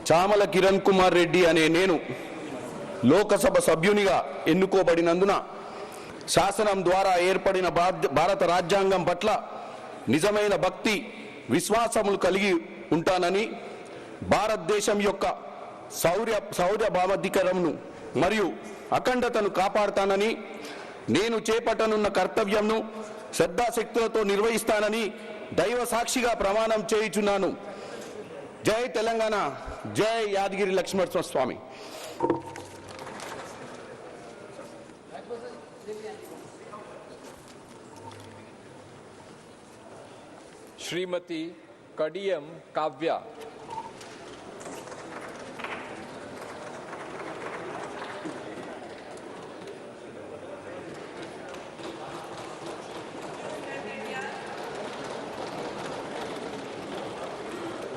చామల కిరణ్ కుమార్ రెడ్డి అనే నేను లోకసభ సభ్యునిగా ఎన్నుకోబడినందున శాసనం ద్వారా ఏర్పడిన భారత రాజ్యాంగం పట్ల నిజమైన భక్తి విశ్వాసములు కలిగి ఉంటానని, భారతదేశం యొక్క సార్వభౌమాధికారమును మరియు అఖండతను కాపాడుతానని, నేను చేపట్టనున్న కర్తవ్యంను శ్రద్ధాశక్తులతో నిర్వహిస్తానని దైవ సాక్షిగా ప్రమాణం చేయుచున్నాను. జై తెలంగాణ, జై యాదగిరి లక్ష్మణ స్వామి. श्रीमती कडियम काव्या।